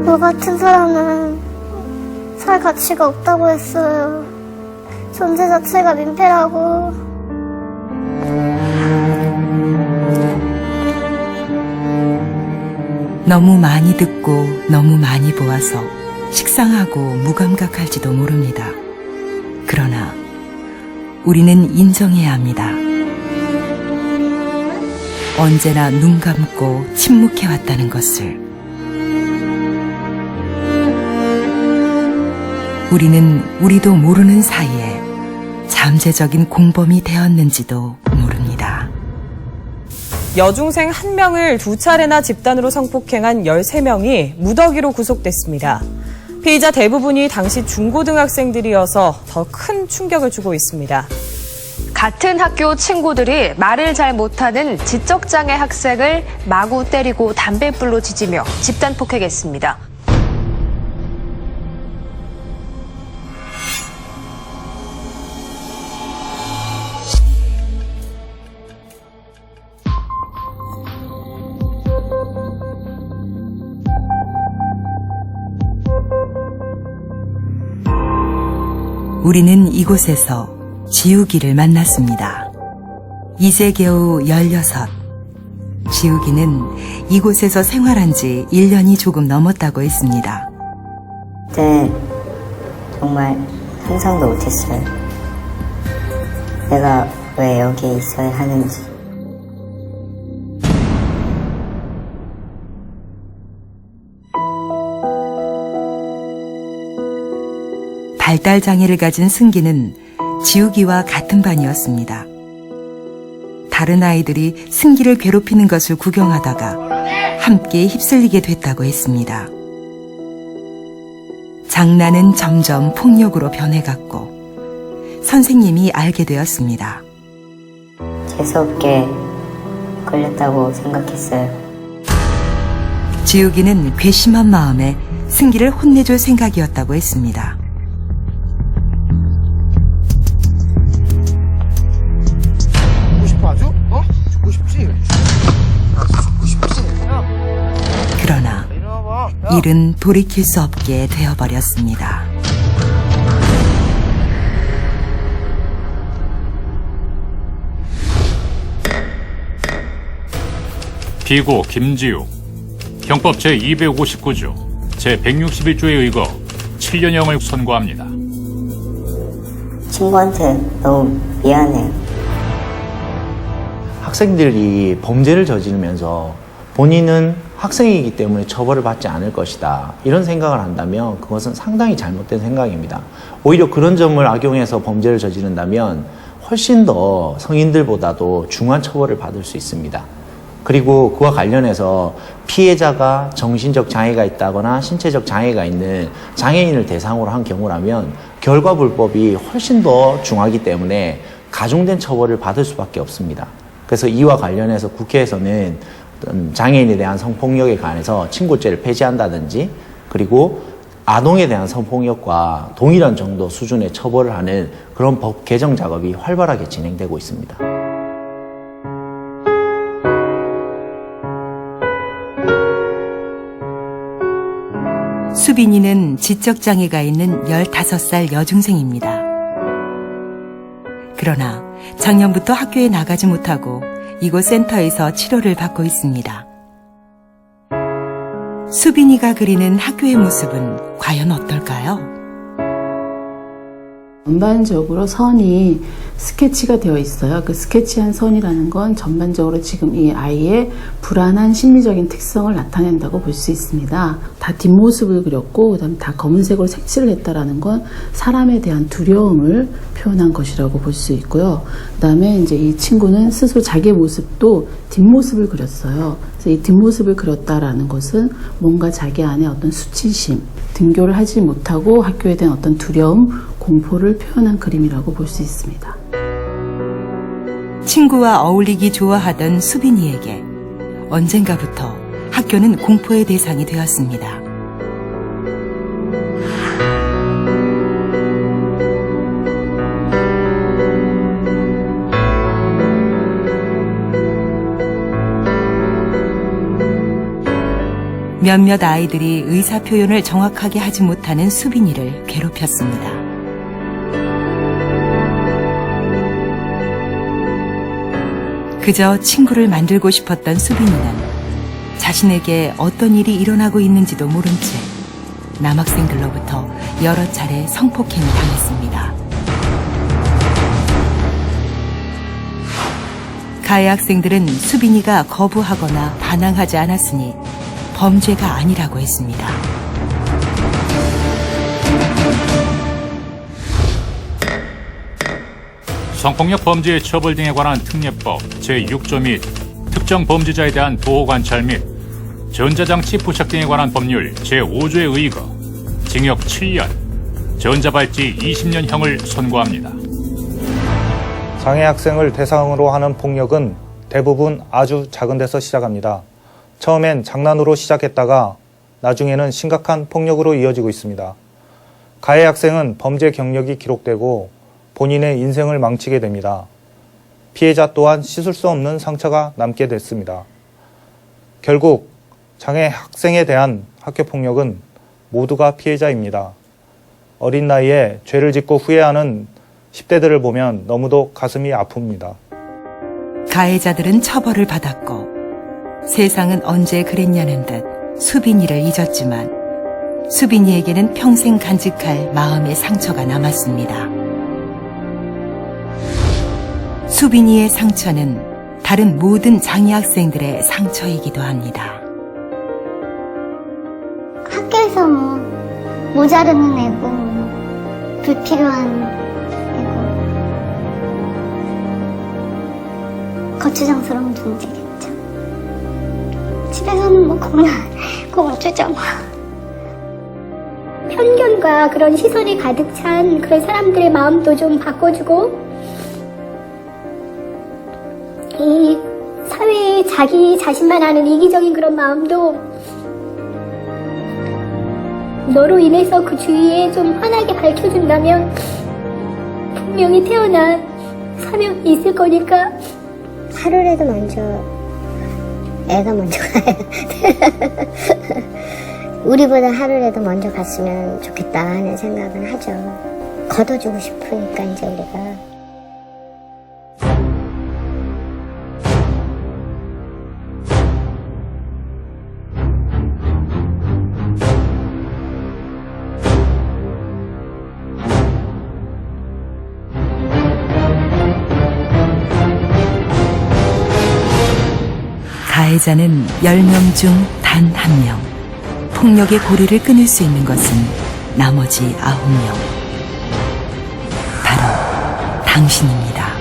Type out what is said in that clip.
너 같은 사람은 살 가치가 없다고 했어요. 존재 자체가 민폐라고. 너무 많이 듣고 너무 많이 보아서 식상하고 무감각할지도 모릅니다. 그러나 우리는 인정해야 합니다. 언제나 눈 감고 침묵해왔다는 것을. 우리는 우리도 모르는 사이에 잠재적인 공범이 되었는지도 모릅니다. 여중생 1명을 2차례나 집단으로 성폭행한 13명이 무더기로 구속됐습니다. 피의자 대부분이 당시 중고등학생들이어서 더 큰 충격을 주고 있습니다. 같은 학교 친구들이 말을 잘 못하는 지적장애 학생을 마구 때리고 담뱃불로 지지며 집단 폭행했습니다. 우리는 이곳에서 지우기를 만났습니다. 이제 겨우 16. 지우기는 이곳에서 생활한 지 1년이 조금 넘었다고 했습니다. 그때 정말 상상도 못했어요. 내가 왜 여기에 있어야 하는지. 발달장애를 가진 승기는 지우기와 같은 반이었습니다. 다른 아이들이 승기를 괴롭히는 것을 구경하다가 함께 휩쓸리게 됐다고 했습니다. 장난은 점점 폭력으로 변해갔고 선생님이 알게 되었습니다. 재수없게 걸렸다고 생각했어요. 지우기는 괘씸한 마음에 승기를 혼내줄 생각이었다고 했습니다. 아주? 죽고 싶지? 죽고 싶지? 그러나 일은 돌이킬 수 없게 되어버렸습니다. 피고 김지욱, 형법 제259조, 제161조에 의거 7년형을 선고합니다. 친구한테 너무 미안해요. 학생들이 범죄를 저지르면서 본인은 학생이기 때문에 처벌을 받지 않을 것이다, 이런 생각을 한다면 그것은 상당히 잘못된 생각입니다. 오히려 그런 점을 악용해서 범죄를 저지른다면 훨씬 더 성인들보다도 중한 처벌을 받을 수 있습니다. 그리고 그와 관련해서 피해자가 정신적 장애가 있다거나 신체적 장애가 있는 장애인을 대상으로 한 경우라면 결과불법이 훨씬 더 중하기 때문에 가중된 처벌을 받을 수밖에 없습니다. 그래서 이와 관련해서 국회에서는 장애인에 대한 성폭력에 관해서 친고죄를 폐지한다든지, 그리고 아동에 대한 성폭력과 동일한 정도 수준의 처벌을 하는 그런 법 개정 작업이 활발하게 진행되고 있습니다. 수빈이는 지적장애가 있는 15살 여중생입니다. 그러나 작년부터 학교에 나가지 못하고 이곳 센터에서 치료를 받고 있습니다. 수빈이가 그리는 학교의 모습은 과연 어떨까요? 전반적으로 선이 스케치가 되어 있어요. 그 스케치한 선이라는 건 전반적으로 지금 이 아이의 불안한 심리적인 특성을 나타낸다고 볼 수 있습니다. 다 뒷모습을 그렸고 그다음에 다 검은색으로 색칠을 했다라는 건 사람에 대한 두려움을 표현한 것이라고 볼 수 있고요. 그다음에 이제 이 친구는 스스로 자기의 모습도 뒷모습을 그렸어요. 그래서 이 뒷모습을 그렸다라는 것은 뭔가 자기 안에 어떤 수치심, 등교를 하지 못하고 학교에 대한 어떤 두려움, 공포를 표현한 그림이라고 볼 수 있습니다. 친구와 어울리기 좋아하던 수빈이에게 언젠가부터 학교는 공포의 대상이 되었습니다. 몇몇 아이들이 의사 표현을 정확하게 하지 못하는 수빈이를 괴롭혔습니다. 그저 친구를 만들고 싶었던 수빈이는 자신에게 어떤 일이 일어나고 있는지도 모른 채 남학생들로부터 여러 차례 성폭행을 당했습니다. 가해 학생들은 수빈이가 거부하거나 반항하지 않았으니 범죄가 아니라고 했습니다. 성폭력 범죄의 처벌 등에 관한 특례법 제6조 및 특정 범죄자에 대한 보호관찰 및 전자장치 부착 등에 관한 법률 제5조에 의거 징역 7년, 전자발찌 20년형을 선고합니다. 장애 학생을 대상으로 하는 폭력은 대부분 아주 작은 데서 시작합니다. 처음엔 장난으로 시작했다가 나중에는 심각한 폭력으로 이어지고 있습니다. 가해 학생은 범죄 경력이 기록되고 본인의 인생을 망치게 됩니다. 피해자 또한 씻을 수 없는 상처가 남게 됐습니다. 결국 장애 학생에 대한 학교폭력은 모두가 피해자입니다. 어린 나이에 죄를 짓고 후회하는 10대들을 보면 너무도 가슴이 아픕니다. 가해자들은 처벌을 받았고 세상은 언제 그랬냐는 듯 수빈이를 잊었지만 수빈이에게는 평생 간직할 마음의 상처가 남았습니다. 수빈이의 상처는 다른 모든 장애 학생들의 상처이기도 합니다. 학교에서 모자르는 애고, 불필요한 애고, 거추장스러운 존재겠죠. 집에서는 공주죠. 편견과 그런 시선이 가득 찬 그런 사람들의 마음도 좀 바꿔주고, 이 사회에 자기 자신만 아는 이기적인 그런 마음도 너로 인해서 그 주위에 좀 환하게 밝혀준다면 분명히 태어난 사명이 있을 거니까. 하루라도 먼저 애가 먼저 가요. 우리보다 하루라도 먼저 갔으면 좋겠다 하는 생각은 하죠. 걷어주고 싶으니까 이제 우리가. 가해자는 10명 중 단 1명. 폭력의 고리를 끊을 수 있는 것은 나머지 9명. 바로 당신입니다.